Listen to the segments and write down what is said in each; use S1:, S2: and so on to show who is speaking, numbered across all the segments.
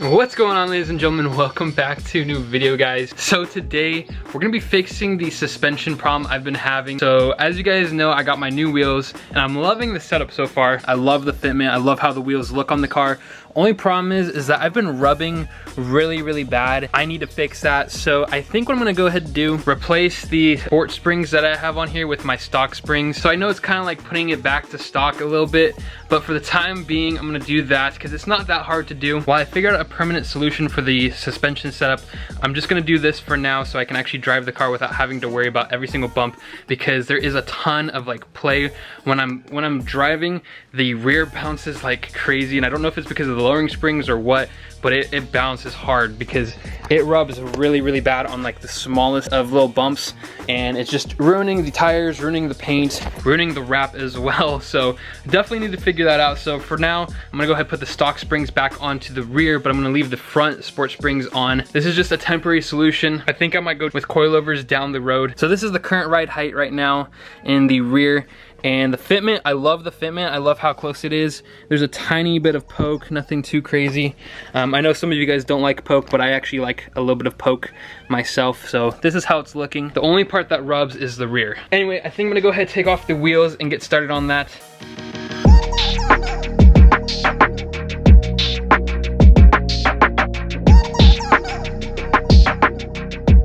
S1: What's going on, ladies and gentlemen? Welcome back to a new video, guys. So today we're gonna be fixing the suspension problem I've been having. So as you guys know, I got my new wheels and I'm loving the setup so far. I love the fitment. I love how the wheels look on the car. Only problem is that I've been rubbing really bad. I need to fix that. So I think what I'm gonna go ahead and do, replace the sport springs that I have on here with my stock springs. So I know it's kind of like putting it back to stock a little bit, but for the time being, I'm gonna do that because it's not that hard to do. While I figured out a permanent solution for the suspension setup, I'm just gonna do this for now so I can actually drive the car without having to worry about every single bump, because there is a ton of like play when I'm driving. The rear bounces like crazy, and I don't know if it's because of the lowering springs or what, but it bounces hard because it rubs really bad on like the smallest of little bumps, and it's just ruining the tires, ruining the paint, ruining the wrap as well. So definitely need to figure that out. So for now, I'm gonna go ahead and put the stock springs back onto the rear, but I'm gonna leave the front sport springs on. This is just a temporary solution. I think I might go with coilovers down the road. So this is the current ride height right now in the rear. And the fitment, I love the fitment. I love how close it is. There's a tiny bit of poke, nothing too crazy. I know some of you guys don't like poke, but I actually like a little bit of poke myself. So this is how it's looking. The only part that rubs is the rear. Anyway, I think I'm gonna go ahead and take off the wheels and get started on that.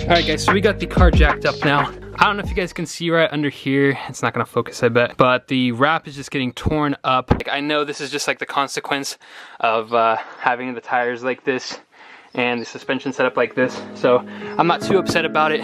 S1: All right guys, so we got the car jacked up now. I don't know if you guys can see right under here. It's not gonna focus, I bet. But the wrap is just getting torn up. Like, I know this is just like the consequence of having the tires like this and the suspension set up like this. So I'm not too upset about it.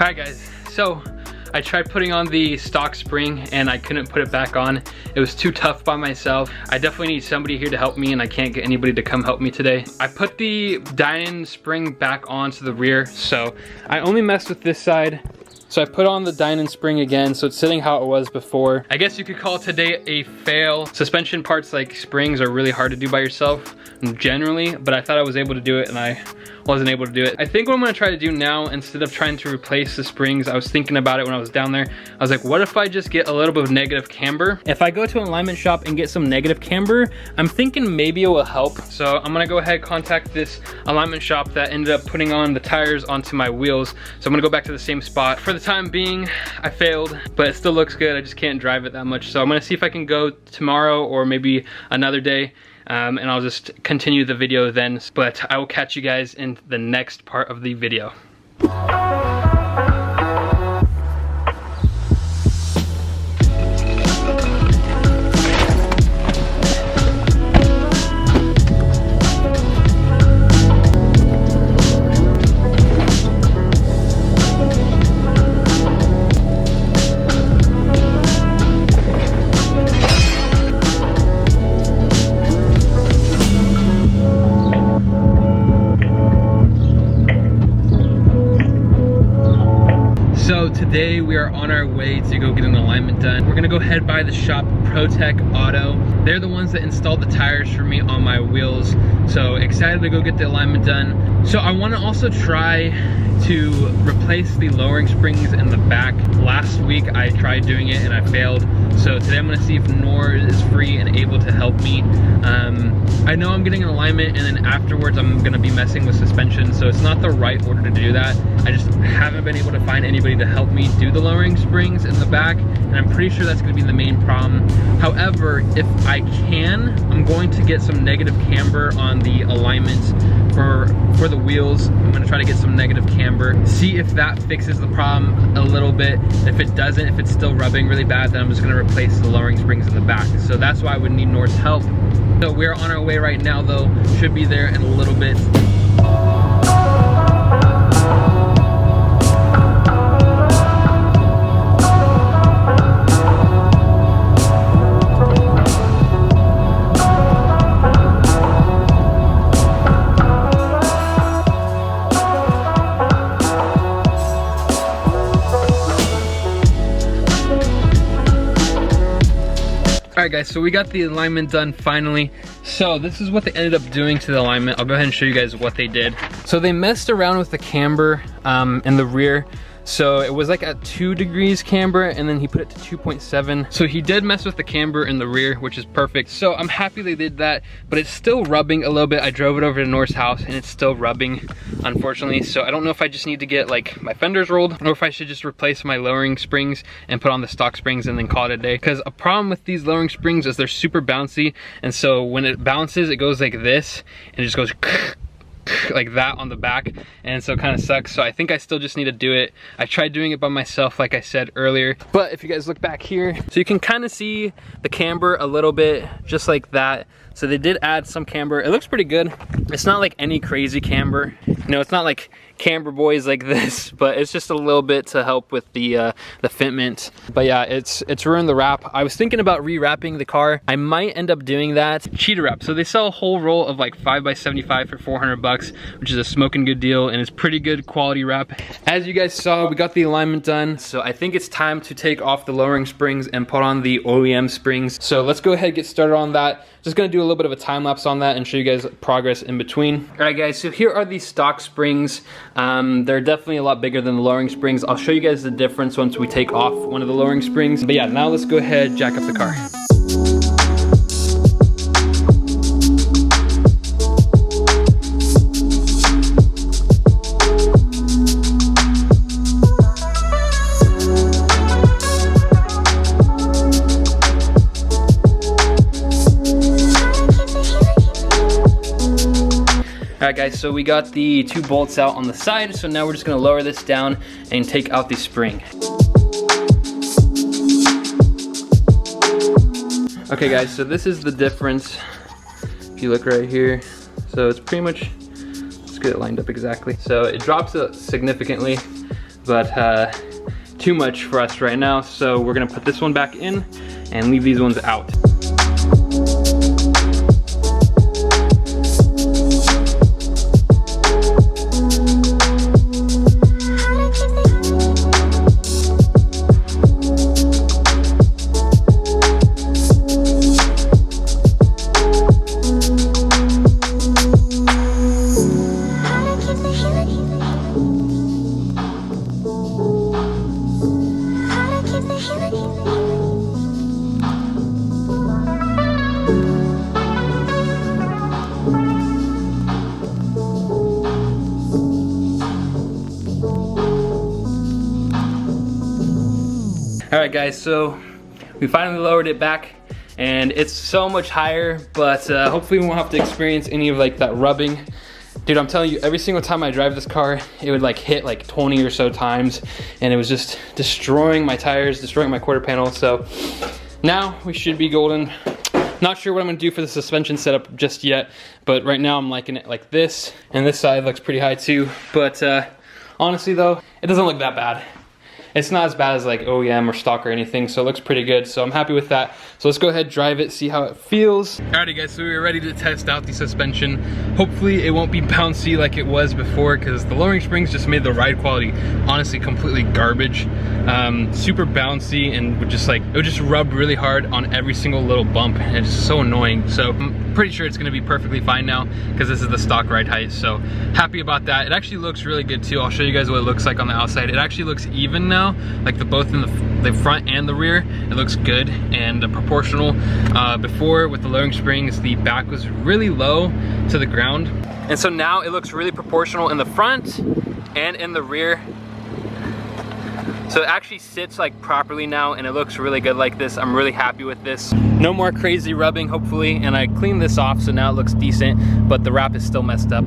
S1: Alright guys, so I tried putting on the stock spring and I couldn't put it back on. It was too tough by myself. I definitely need somebody here to help me, and I can't get anybody to come help me today. I put the Dynon spring back onto the rear, so I only messed with this side. So I put on the Dynon spring again, so it's sitting how it was before. I guess you could call today a fail. Suspension parts like springs are really hard to do by yourself generally, but I thought I was able to do it and I wasn't able to do it. I think what I'm gonna try to do now, instead of trying to replace the springs, I was thinking about it when I was down there. I was like, what if I just get a little bit of negative camber? If I go to an alignment shop and get some negative camber, I'm thinking maybe it will help. So I'm gonna go ahead and contact this alignment shop that ended up putting on the tires onto my wheels. So I'm gonna go back to the same spot. For the time being, I failed, but it still looks good. I just can't drive it that much. So I'm gonna see if I can go tomorrow or maybe another day. And I'll just continue the video then, but I will catch you guys in the next part of the video. So today we are on our way to go get an alignment done. We're gonna go head by the shop, ProTech Auto. They're the ones that installed the tires for me on my wheels. So excited to go get the alignment done. So I wanna also try to replace the lowering springs in the back. Last week I tried doing it and I failed. So today I'm gonna see if Nor is free and able to help me. I know I'm getting an alignment and then afterwards I'm gonna be messing with suspension, so it's not the right order to do that. I just haven't been able to find anybody to help me do the lowering springs in the back, and I'm pretty sure that's gonna be the main problem. However, if I can, I'm going to get some negative camber on the alignment for the wheels. I'm gonna try to get some negative camber, see if that fixes the problem a little bit. If it doesn't, if it's still rubbing really bad, then I'm just gonna replace the lowering springs in the back. So that's why I would need Nor's help. So we're on our way right now though, should be there in a little bit. Alright guys, so we got the alignment done finally. So this is what they ended up doing to the alignment. I'll go ahead and show you guys what they did. So they messed around with the camber in the rear. So it was like at 2 degrees camber, and then he put it to 2.7. So he did mess with the camber in the rear, which is perfect. So I'm happy they did that, but it's still rubbing a little bit. I drove it over to Nor's house and it's still rubbing, unfortunately. So I don't know if I just need to get like my fenders rolled, or if I should just replace my lowering springs and put on the stock springs and then call it a day. Because a problem with these lowering springs is they're super bouncy. And so when it bounces, it goes like this and it just goes like that on the back, and so it kind of sucks. So I think I still just need to do it. I tried doing it by myself like I said earlier, but if you guys look back here, so you can kind of see the camber a little bit just like that. So they did add some camber. It looks pretty good. It's not like any crazy camber, you know, it's not like camber boys like this, but it's just a little bit to help with the fitment. But yeah, it's ruined the wrap. I was thinking about re-wrapping the car. I might end up doing that. Cheetah wrap. So they sell a whole roll of like 5x75 for 400 bucks, which is a smoking good deal, and it's pretty good quality wrap. As you guys saw, we got the alignment done. So I think it's time to take off the lowering springs and put on the OEM springs. So let's go ahead and get started on that. Just gonna do a little bit of a time lapse on that and show you guys progress in between. All right guys, so here are the stock springs. They're definitely a lot bigger than the lowering springs. I'll show you guys the difference once we take off one of the lowering springs. But yeah, now let's go ahead, jack up the car. Alright guys, so we got the 2 bolts out on the side, so now we're just gonna lower this down and take out the spring. Okay guys, so this is the difference. If you look right here, so it's pretty much, let's get it lined up exactly. So it drops it significantly, but too much for us right now. So we're gonna put this one back in and leave these ones out. Alright guys, so we finally lowered it back and it's so much higher, but hopefully we won't have to experience any of like that rubbing. Dude, I'm telling you, every single time I drive this car, it would like hit like 20 or so times, and it was just destroying my tires, destroying my quarter panel. So now we should be golden. Not sure what I'm gonna do for the suspension setup just yet, but right now I'm liking it like this, and this side looks pretty high too. But honestly though, it doesn't look that bad. It's not as bad as like OEM or stock or anything, so it looks pretty good. So I'm happy with that. So let's go ahead, drive it, see how it feels. Alrighty guys, so we're ready to test out the suspension. Hopefully it won't be bouncy like it was before, because the lowering springs just made the ride quality honestly completely garbage. Super bouncy, and would just like, it would just rub really hard on every single little bump, and it's so annoying. So I'm pretty sure it's gonna be perfectly fine now, because this is the stock ride height. So happy about that. It actually looks really good too. I'll show you guys what it looks like on the outside. It actually looks even now, like both in the front and the rear. It looks good and proportional. Before with the lowering springs, the back was really low to the ground, and so now it looks really proportional in the front and in the rear. So it actually sits like properly now, and it looks really good like this. I'm really happy with this. No more crazy rubbing, hopefully, and I cleaned this off, so now it looks decent, but the wrap is still messed up.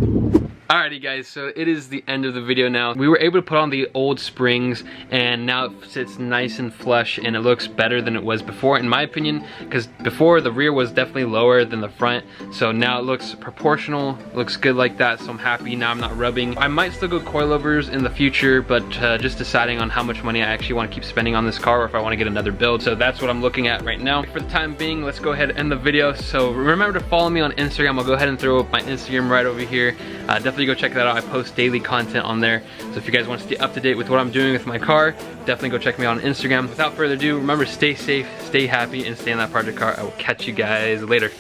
S1: Alrighty guys, so it is the end of the video now. We were able to put on the old springs, and now it sits nice and flush, and it looks better than it was before, in my opinion, because before the rear was definitely lower than the front. So now it looks proportional, looks good like that, so I'm happy. Now I'm not rubbing. I might still go coilovers in the future, but just deciding on how much money I actually want to keep spending on this car, or if I want to get another build. So that's what I'm looking at right now. For the time being, let's go ahead and end the video. So remember to follow me on Instagram. I'll go ahead and throw up my Instagram right over here. Definitely definitely go check that out. I post daily content on there. So if you guys want to stay up to date with what I'm doing with my car, definitely go check me out on Instagram. Without further ado, remember, stay safe, stay happy, and stay in that project car. I will catch you guys later.